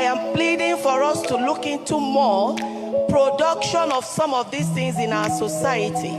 am pleading for us to look into more production of some of these things in our society,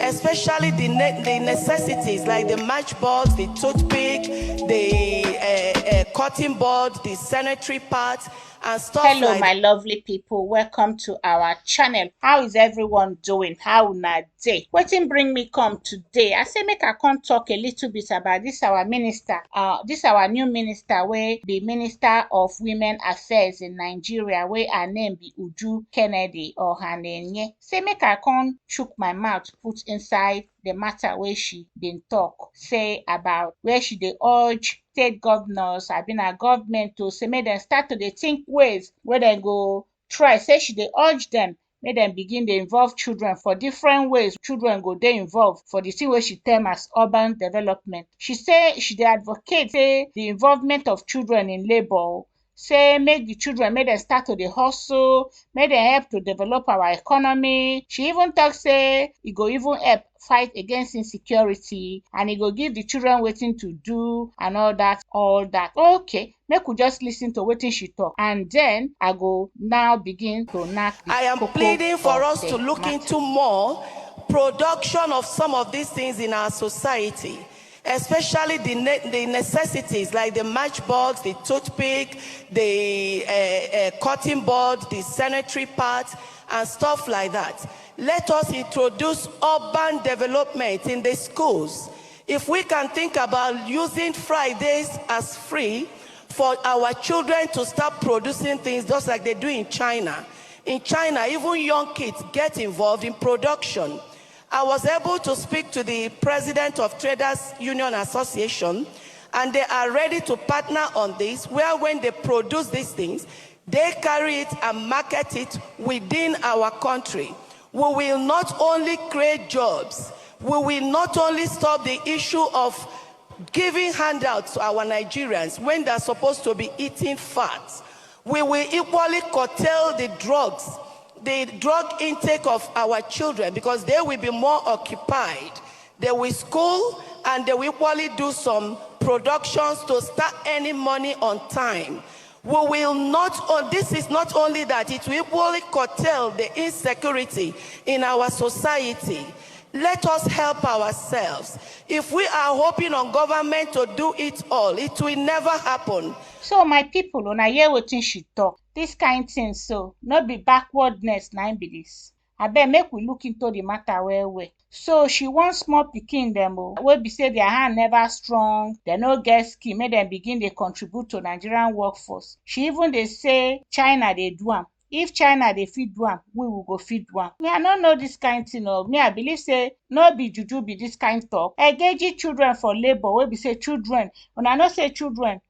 especially the necessities like the matchbox, the toothpick, the cutting board, the sanitary parts, and stuff Hello, like my lovely people. Welcome to our channel. How is everyone doing? How na day? Wetin bring me come today? I say make I come talk a little bit about this our minister. This our new minister, wey be Minister of Women Affairs in Nigeria, wey her name be Uju Kennedy-Ohanenye. Say make I come chook my mouth put inside the matter wey she been talk, say about where she dey urge state governors, abi na government to say make dem start to dey think ways wey dem go try. Say she dey urge dem make dem begin dey involve children for different ways. Children go dey involved for the thing wey she term as urban development. She say she dey advocate say the involvement of children in labour, say make the children make dem start to dey hustle, make dem help to develop our economy. She even talk say e go even help fight against insecurity, and e go give the children wetin to do and all that. Okay, make we just listen to wetin she talk, and then I go now begin to knack the I am cocoa pleading for of us the to look matter. into more production of some of these things in our society, especially the necessities like the matchbox, the toothpick, the cutting board, the sanitary parts, and stuff like that. Let us introduce urban development in the schools. If we can think about using Fridays as free for our children to start producing things just like they do in China. In China, even young kids get involved in production. I was able to speak to the president of Traders Union Association, and they are ready to partner on this, where when they produce these things, they carry it and market it within our country. We will not only create jobs, we will not only stop the issue of giving handouts to our Nigerians when they're supposed to be eating fat. We will equally curtail the drug intake of our children, because they will be more occupied. They will school, and they will equally do some productions to start earning money on time. We will not, this is not only that, it will equally curtail the insecurity in our society. Let us help ourselves. If we are hoping on government to do it all, it will never happen. So my people, una hear wetin she talk. This kind thing so no be backwardness na im be this. Abeg make we look into the matter well well. So she want small pikin dem wey be say their hand never strong, dem no get skill, make dem begin dey contribute to Nigerian workforce. She even dey say China dey do am. If China dey fit do am, we go fit do am. Me, I no know this kind thing o. Me, I believe say no be juju be this kind talk. Engaging children for labour wey be say children, una know say children,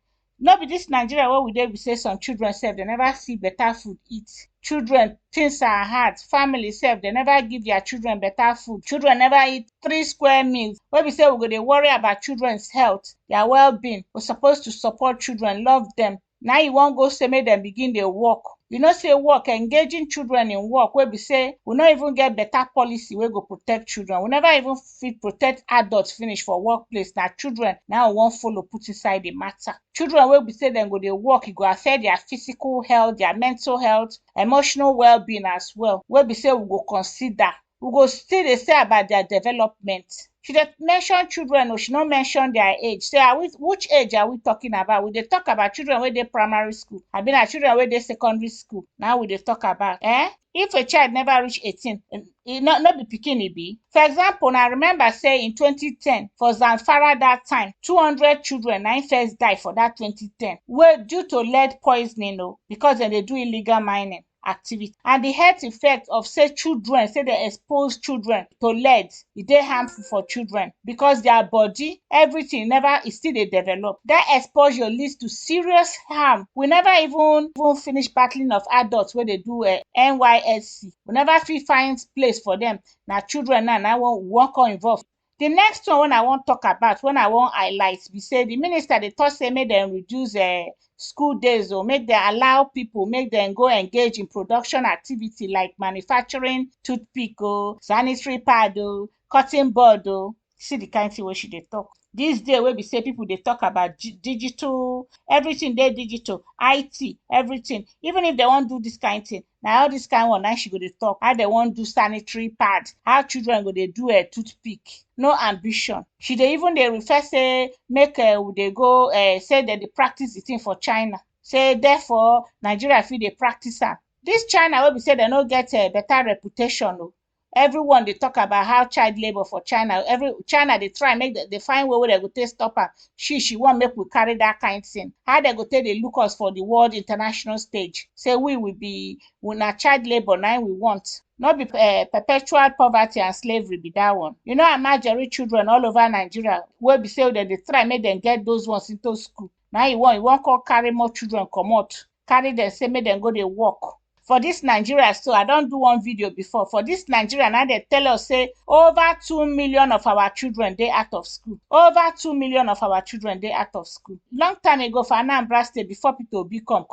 no be this Nigeria wey we dey be say some children sef dem never see better food eat. Children, things are hard. Family sef, they never give their children better food. Children never eat 3 square meals. Wey be say we go dey worry about children's health, their well-being. We're supposed to support children, love them. Now you wan go say make dem begin dey work. You know say work, engaging children in work wey be say we no even get better policy wey go protect children. We never even fit protect adults finish for workplace. Na children now we wan follow put inside the matter. Children wey be say dem go dey work, e go affect their physical health, their mental health, emotional well-being as well, wey be say we go consider. We go still dey say about their development. She dey mention children, she no mention their age. Say which age are we talking about? We dey talk about children wey dey primary school, abi na children wey dey secondary school. Now we dey talk about if a child never reach 18, no be pikin e be. For example, I remember say in 2010 for Zamfara that time, 200 children na im first die for that 2010, wey due to lead poisoning because dem dey do illegal mining activity. And the health effect of say they expose children to lead, e dey harmful for children because their body, everything e still dey develop. That exposure leads to serious harm. We never even finish battling of adults wey dey do NYSC. We never fit find place for them. Na children now we wan come involve. The next one wey I wan talk about, when I wan highlight, be say the minister dey talk say make dem reduce school days, make dem allow people, make dem go engage in production activity like manufacturing toothpick, sanitary pad, cutting board. See the kind thing wey she dey talk. This day wey be say people dey talk about digital, everything dey digital, IT, everything. Even if they wan do this kind thing, na all this kind one na she go dey talk. How they wan do sanitary pad, how children go dey do a toothpick. No ambition. She dey even dey refer say make we dey go say dem dey practice the thing for China. Say therefore Nigeria fit dey practice am. This China wey be say dem no get better reputation o. Everyone dey talk about how child labour for China. China dey try make dey find way wey dem go take stop am. She wan make we carry that kind thing. How dem go take dey look us for the world international stage? Say we na child labour na we want. No be perpetual poverty and slavery be that one. You know Amajiri children all over Nigeria wey be say dem dey try make dem get those ones into school. Now you wan come carry more children comot, carry dem say make dem go dey work. For this Nigeria, so I don do one video before. For this Nigeria, now they tell us say over 2 million of our children dey out of school. Over 2 million of our children dey out of school. Long time ago for Anambra State, before Peter Obi come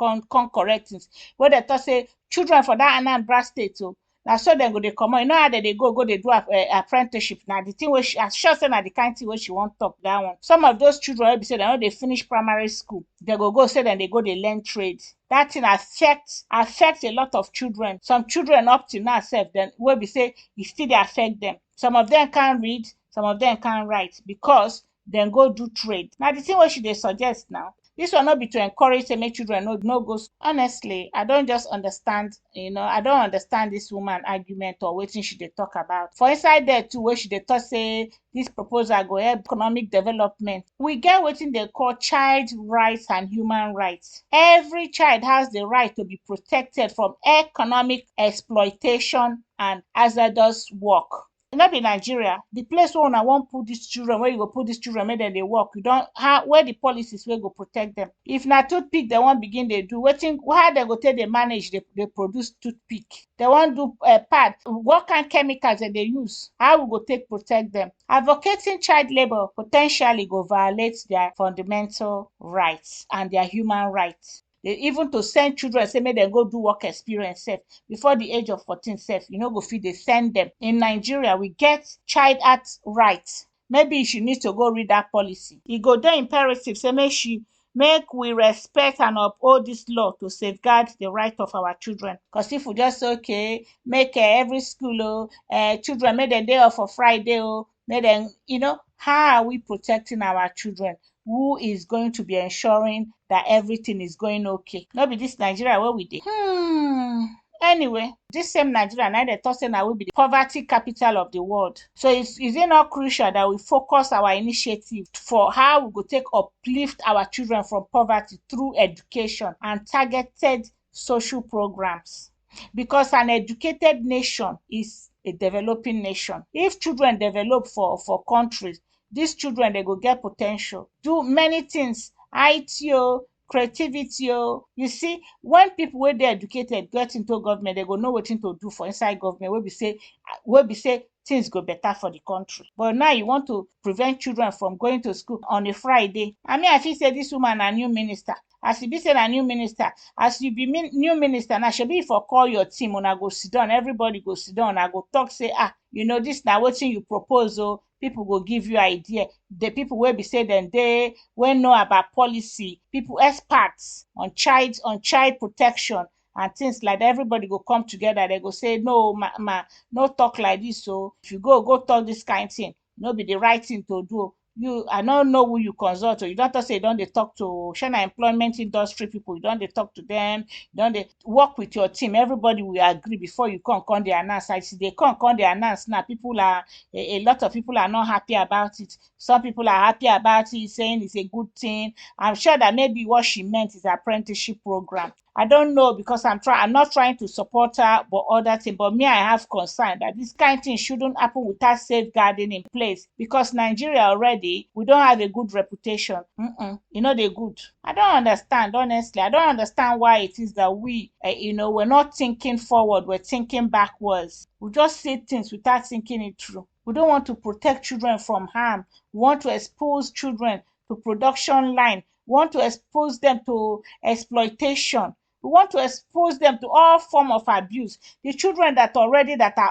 correct things, wey they talk say children for that Anambra State, oh, na so dem go dey comot. You know how dey go dey do apprenticeship. Na the thing wey she, as sure say na the kind thing wey she wan talk, that one. Some of those children wey be say dem no dey finish primary school, they go say dem dey go dey learn trade. That thing affect a lot of children. Some children up till now sef, dem wey be say e still dey affect them. Some of them can't read, some of them can't write because dem go do trade. Na the thing wey she dey suggest now. This one no be to encourage say make children no go school. Honestly, I don just understand, I don understand this woman argument or wetin she dey talk about. For inside there too, wey she dey talk say this proposal go help economic development. We get wetin dey call child rights and human rights. Every child has the right to be protected from economic exploitation and hazardous work. No be Nigeria, the place wey una wan put these children, where you go put these children make dem dey work, you don where the policies wey go protect them? If na toothpick dem wan begin dey do, how dem go take dey manage dey produce toothpick? Dem wan do pad, what kind chemicals dem dey use? How we go take protect them? Advocating child labour po ten tially go violate their fundamental rights and their human rights. Even to send children say make dem go do work experience sef before the age of 14 sef, you no go fit dey send them. In Nigeria, we get child act rights. Maybe she need to go read that policy. E go dey imperative say make we respect and uphold this law to safeguard the right of our children. Because if we just say okay, make every school children make dem dey off for Friday, make dem, how are we protecting our children? Who is going to be ensuring that everything is going okay? No be this Nigeria where we dey. Anyway, this same Nigeria na dey talk say na we be the poverty capital of the world. So is it not crucial that we focus our initiative for how we go take uplift our children from poverty through education and targeted social programs? Because an educated nation is a developing nation. If children develop for countries, these children they go get potential, do many things, IT, creativity. You see, when people wey dey educated get into government, they go know wetin to do for inside government, wey be say things go better for the country. But now you want to prevent children from going to school on a Friday. I feel say this woman na new minister. As e be say na new minister, as you be new minister now, shebi if I call your team, una go sit down, everybody go sit down, una go talk say this na wetin you propose. People go give you idea. The people wey be say dem dey wey know about policy, people experts on child protection and things like that, everybody go come together. They go say no, no talk like this. So if you go talk this kind thing, no be the right thing to do. I don't know who you consult, or you don't say you don't dey talk to China employment industry people, you don't dey talk to them, you don't dey work with your team. Everybody will agree before you come dey announce. I see they come dey announce now. People are a lot of people are not happy about it. Some people are happy about it, saying it's a good thing. I'm sure that maybe what she meant is apprenticeship program. I don't know, because I'm not trying to support her but other thing. But me, I have concern that this kind of thing shouldn't happen without safeguarding in place, because Nigeria already, we don't have a good reputation. They're good. I don't understand, honestly. I don't understand why it is that we, we're not thinking forward, we're thinking backwards. We just say things without thinking it through. We don't want to protect children from harm. We want to expose children to production line. We want to expose them to exploitation. We want to expose them to all form of abuse. The children that are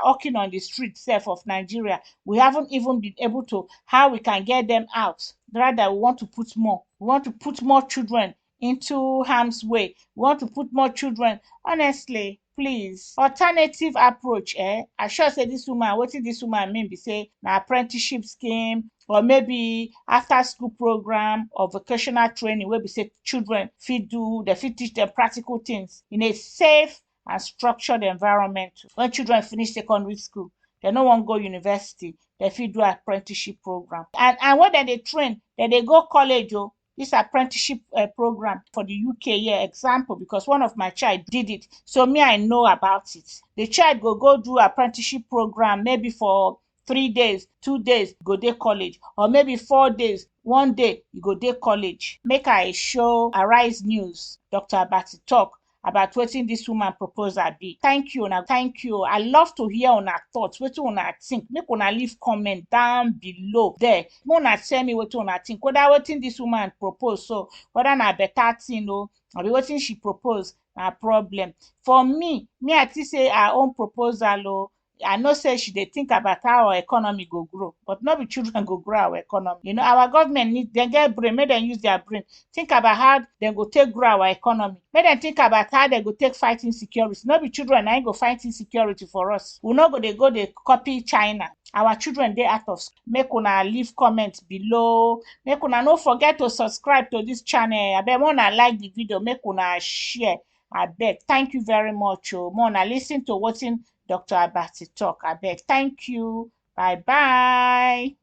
walking on the street self of Nigeria, we haven't even been able to how we can get them out. Rather, we want to put more. We want to put more children into harm's way. We want to put more children. Honestly, please, alternative approach. I sure say this woman, wetin this woman mean be say na apprenticeship scheme, or maybe after school program or vocational training wey be say children fit do, dem fit teach dem practical things in a safe and structured environment. When children finish secondary school, dem no wan go university, dem fit do apprenticeship program. And when dem dey train, dem dey go college o. This apprenticeship program for the UK here, example, because one of my child did it. So me, I know about it. The child go do apprenticeship program maybe for 3 days, 2 days, go dey college, or maybe 4 days, 1 day, you go dey college. Make I show Arise News, Dr. Abati talk about wetin dis woman proposal be. Thank you, una. Thank you. I love to hear una thoughts. Wetin una think? Make una leave comment down below there. Make una tell me wetin una think. Whether wetin dis woman propose, so whether na better thing o, or wetin she propose na problem. For me, I think say her own proposal o, I know say she dey think about how our economy go grow, but no be children go grow our economy. You know, our government need, dem get brain, make dem use their brain. Think about how dem go take grow our economy. Make dem think about how dem go take fight insecurity. No be children na im go fight insecurity for us. We no go dey copy China. Our children dey out of school. Make una leave comment below. Make una no forget to subscribe to this channel. Abeg, make una like the video, make una share. Abeg, thank you very much o. Make una listen to wetin Dr. Abati talk. Abeg, thank you. Bye bye.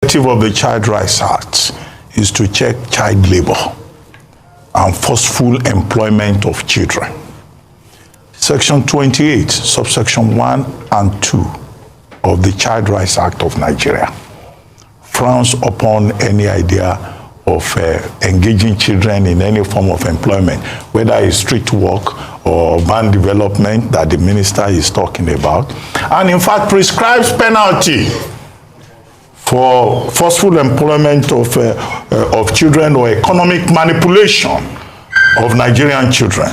The objective of the Child Rights Act is to check child labor and forceful employment of children. Section 28, subsection 1 and 2 of the Child Rights Act of Nigeria frowns upon any idea of engaging children in any form of employment, whether it's street work or urban development that the minister is talking about, and in fact prescribes penalty for forceful employment of children or economic manipulation of Nigerian children,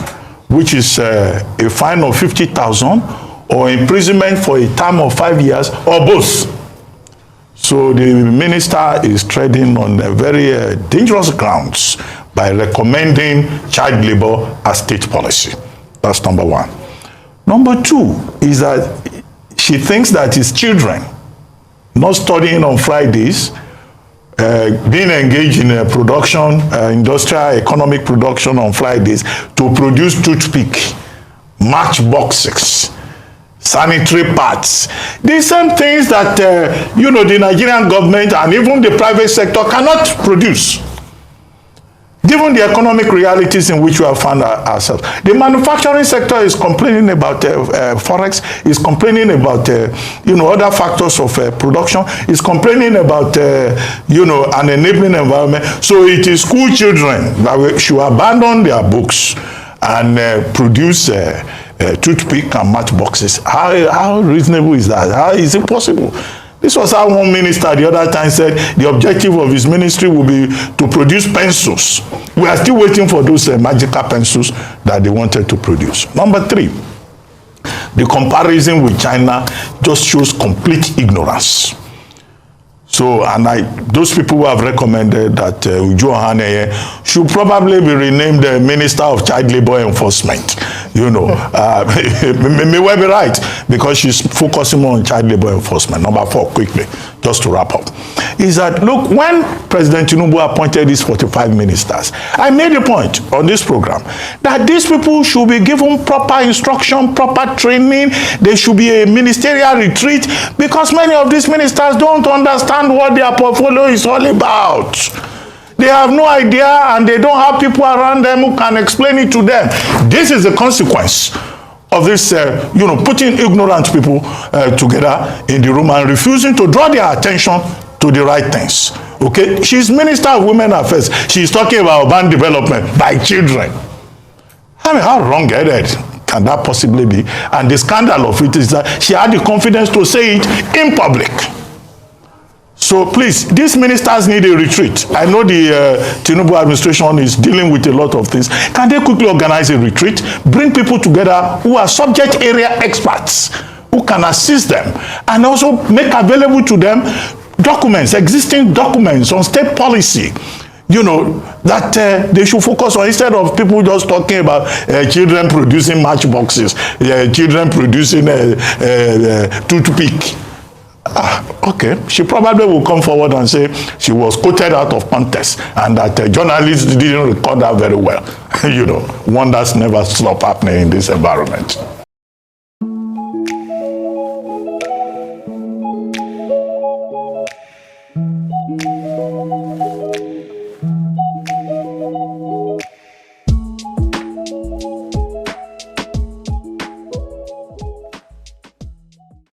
which is a fine of 50,000 or imprisonment for a term of 5 years or both. So the minister is treading on a very dangerous grounds by recommending child labor as state policy. That's number one. Number two is that she thinks that it's children not studying on Fridays, being engaged in a production, industrial economic production on Fridays to produce toothpick, matchboxes, sanitary pads, the same things that the Nigerian government and even the private sector cannot produce, given the economic realities in which we have found ourselves. The manufacturing sector is complaining about forex, is complaining about other factors of production, is complaining about an enabling environment. So it is school children that should abandon their books and produce toothpick and matchboxes. How reasonable is that? How is it possible? This was how one minister the other time said the objective of his ministry will be to produce pencils. We are still waiting for those magical pencils that they wanted to produce. Number three, the comparison with China just shows complete ignorance. So, and those people who have recommended that Uju Kennedy-Ohanenye should probably be renamed the Minister of Child Labor Enforcement. May well be right, because she's focusing on child labor enforcement. Number four, quickly, just to wrap up, is that, look, when President Tinubu appointed these 45 ministers, I made a point on this program that these people should be given proper instruction, proper training. There should be a ministerial retreat, because many of these ministers don't understand what their portfolio is all about. They have no idea, and they don't have people around them who can explain it to them. This is the consequence of this, putting ignorant people together in the room and refusing to draw their attention to the right things. Okay, she's Minister of Women Affairs. She's talking about urban development by children. I mean, how wrong-headed can that possibly be? And the scandal of it is that she had the confidence to say it in public. So please, these ministers need a retreat. I know the Tinubu administration is dealing with a lot of things. Can they quickly organize a retreat, bring people together who are subject area experts, who can assist them, and also make available to them documents, existing documents on state policy, you know, that they should focus on, instead of people just talking about children producing matchboxes, children producing toothpick. Okay, she probably will come forward and say she was quoted out of context and that journalists didn't record that very well. You know, wonders never stop happening in this environment.